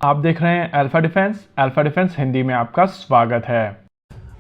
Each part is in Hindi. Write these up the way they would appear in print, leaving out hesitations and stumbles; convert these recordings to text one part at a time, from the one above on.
आप देख रहे हैं अल्फा डिफेंस हिंदी में आपका स्वागत है।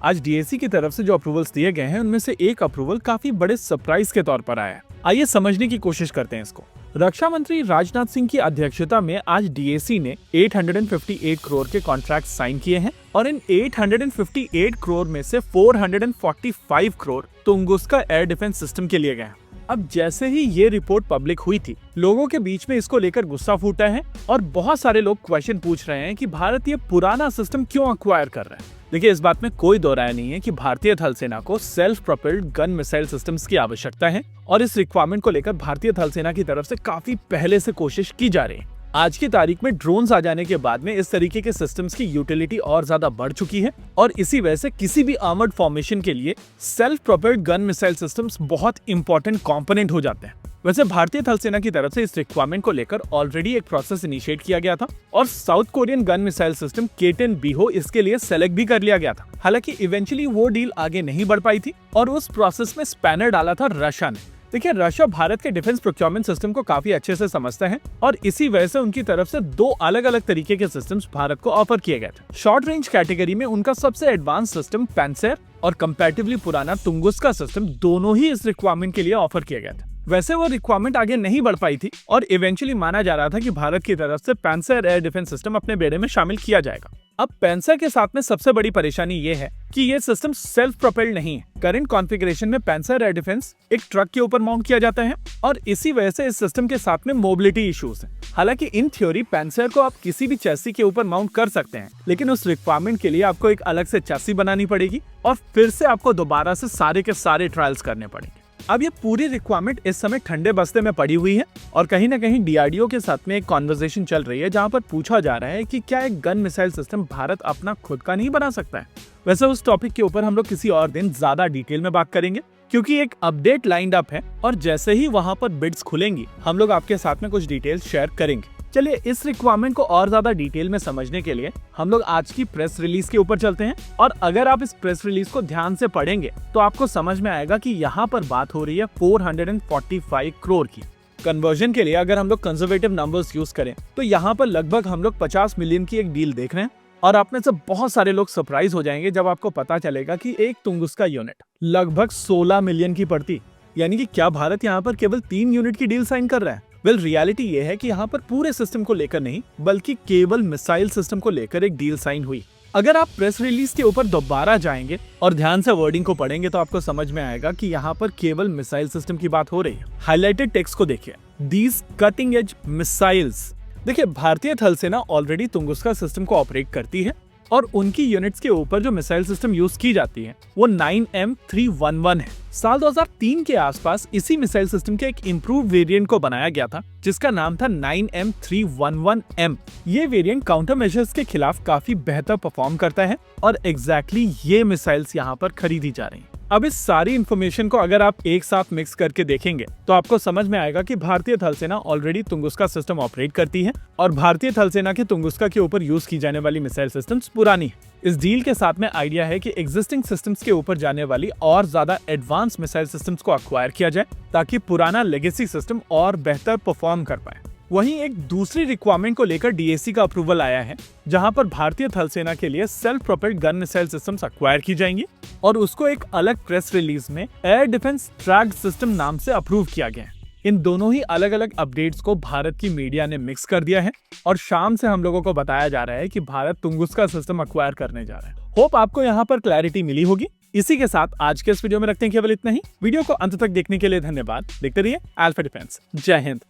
आज डीएसी की तरफ से जो अप्रूवल्स दिए गए हैं उनमें से एक अप्रूवल काफी बड़े सरप्राइज के तौर पर आया है। आइए समझने की कोशिश करते हैं इसको। रक्षा मंत्री राजनाथ सिंह की अध्यक्षता में आज डीएसी ने 858 करोड़ के कॉन्ट्रैक्ट साइन किए हैं और इन 858 करोड़ में से 445 crore Tunguska air defence system के लिए गए हैं। अब जैसे ही ये रिपोर्ट पब्लिक हुई थी, लोगों के बीच में इसको लेकर गुस्सा फूटा है और बहुत सारे लोग क्वेश्चन पूछ रहे हैं कि भारत ये पुराना सिस्टम क्यों अक्वायर कर रहा है। देखिए, इस बात में कोई दो राय नहीं है कि भारतीय थल सेना को self propelled gun missile systems की आवश्यकता है और इस रिक्वायरमेंट को लेकर भारतीय थल सेना की तरफ से काफी पहले से कोशिश की जा रही है। आज की तारीख में ड्रोन्स आ जाने के बाद में इस तरीके के सिस्टम्स की यूटिलिटी और ज्यादा बढ़ चुकी है और इसी वजह से किसी भी आर्मर्ड फॉर्मेशन के लिए self propelled gun missile systems बहुत इंपॉर्टेंट कंपोनेंट हो जाते हैं। वैसे भारतीय थल सेना की तरफ से इस रिक्वायरमेंट को लेकर ऑलरेडी एक प्रोसेस इनिशिएट किया गया था और south Korean gun missile system K10 बीहो इसके लिए सेलेक्ट भी कर लिया गया था। हालांकि इवेंचुअली वो डील आगे नहीं बढ़ पाई थी और उस प्रोसेस में स्पैनर डाला था रशिया ने। देखिए, रशिया भारत के डिफेंस प्रोक्योरमेंट सिस्टम को काफी अच्छे से समझता है और इसी वजह से उनकी तरफ से दो अलग अलग तरीके के सिस्टम्स भारत को ऑफर किए गए थे। शॉर्ट रेंज कैटेगरी में उनका सबसे एडवांस सिस्टम पैंसर और कंपैरेटिवली पुराना तुंगुस्का सिस्टम दोनों ही इस रिक्वायरमेंट के लिए ऑफर किए गए थे। वैसे वो रिक्वायरमेंट आगे नहीं बढ़ पाई थी और इवेंचुअली माना जा रहा था कि भारत की तरफ से पैंसर एयर डिफेंस सिस्टम अपने बेड़े में शामिल किया जाएगा। अब पैंसर के साथ में सबसे बड़ी परेशानी ये है कि ये सिस्टम सेल्फ प्रोपेल्ड नहीं है। करंट कॉन्फ़िगरेशन में पैंसर एयर डिफेंस एक ट्रक के ऊपर माउंट किया जाता है और इसी वजह से इस सिस्टम के साथ में मोबिलिटी इश्यूज हैं। हालांकि इन थ्योरी पैंसर को आप किसी भी चैसी के ऊपर माउंट कर सकते हैं, लेकिन उस रिक्वायरमेंट के लिए आपको एक अलग से चैसी बनानी पड़ेगी और फिर से आपको दोबारा से सारे के सारे ट्रायल्स करने पड़ेंगे। अब ये पूरी रिक्वायरमेंट इस समय ठंडे बस्ते में पड़ी हुई है और कहीं ना कहीं डीआरडीओ के साथ में एक कॉन्वर्सेशन चल रही है जहां पर पूछा जा रहा है कि क्या एक गन मिसाइल सिस्टम भारत अपना खुद का नहीं बना सकता है। वैसे उस टॉपिक के ऊपर हम लोग किसी और दिन ज्यादा डिटेल में बात करेंगे क्योंकि एक अपडेट लाइंड अप है और जैसे ही वहां पर बिड्स खुलेंगी हम लोग आपके साथ में कुछ डिटेल्स शेयर करेंगे। चलिए, इस रिक्वायरमेंट को और ज्यादा डिटेल में समझने के लिए हम लोग आज की प्रेस रिलीज के ऊपर चलते हैं और अगर आप इस प्रेस रिलीज को ध्यान से पढ़ेंगे तो आपको समझ में आएगा कि यहाँ पर बात हो रही है 445 करोड़ की। कन्वर्जन के लिए अगर हम लोग कंजर्वेटिव नंबर्स यूज करें तो यहाँ पर लगभग हम लोग 50 मिलियन की एक डील देख रहे हैं और आप में से बहुत सारे लोग सरप्राइज हो जाएंगे जब आपको पता चलेगा कि एक तुंगुस्का यूनिट लगभग 16 मिलियन की पड़ती, यानी कि क्या भारत यहाँ पर केवल 3 यूनिट की डील साइन कर रहा है। रियलिटी ये है कि यहाँ पर पूरे सिस्टम को लेकर नहीं बल्कि केवल मिसाइल सिस्टम को लेकर एक डील साइन हुई। अगर आप प्रेस रिलीज के ऊपर दोबारा जाएंगे और ध्यान से वर्डिंग को पढ़ेंगे तो आपको समझ में आएगा कि यहाँ पर केवल मिसाइल सिस्टम की बात हो रही है। हाईलाइटेड टेक्स्ट को देखिए, दीज कटिंग एज मिसाइल्स। देखिए, भारतीय थल सेना ऑलरेडी तुंगुस्का सिस्टम को ऑपरेट करती है और उनकी यूनिट्स के ऊपर जो मिसाइल सिस्टम यूज की जाती है वो 9M311 है। साल 2003 के आसपास इसी मिसाइल सिस्टम के एक इम्प्रूव वेरिएंट को बनाया गया था जिसका नाम था 9M311M। ये वेरिएंट काउंटर मेजर्स के खिलाफ काफी बेहतर परफॉर्म करता है और एग्जैक्टली ये मिसाइल्स यहाँ पर खरीदी जा रही हैं। अब इस सारी इन्फॉर्मेशन को अगर आप एक साथ मिक्स करके देखेंगे तो आपको समझ में आएगा कि भारतीय थल सेना ऑलरेडी तुंगुस्का सिस्टम ऑपरेट करती है और भारतीय थल सेना के तुंगुस्का के ऊपर यूज की जाने वाली मिसाइल सिस्टम्स पुरानी है। इस डील के साथ में आइडिया है कि एग्जिस्टिंग सिस्टम्स के ऊपर जाने वाली और ज्यादा एडवांस मिसाइल सिस्टम्स को अक्वायर किया जाए ताकि पुराना लेगेसी सिस्टम और बेहतर परफॉर्म कर पाए। वहीं एक दूसरी रिक्वायरमेंट को लेकर डीएसी का अप्रूवल आया है जहां पर भारतीय थल सेना के लिए self propelled gun missile systems acquire की जाएंगी और उसको एक अलग प्रेस रिलीज में एयर डिफेंस ट्रैक्ड सिस्टम नाम से अप्रूव किया गया है। इन दोनों ही अलग अलग अपडेट्स को भारत की मीडिया ने मिक्स कर दिया है और शाम से हम लोगों को बताया जा रहा है कि भारत तुंगुस्का सिस्टम अक्वायर करने जा रहा है। होप आपको यहाँ पर क्लैरिटी मिली होगी। इसी के साथ आज के इस वीडियो में रखते हैं केवल इतना ही। वीडियो को अंत तक देखने के लिए धन्यवाद। देखते रहिए अल्फा डिफेंस। जय हिंद।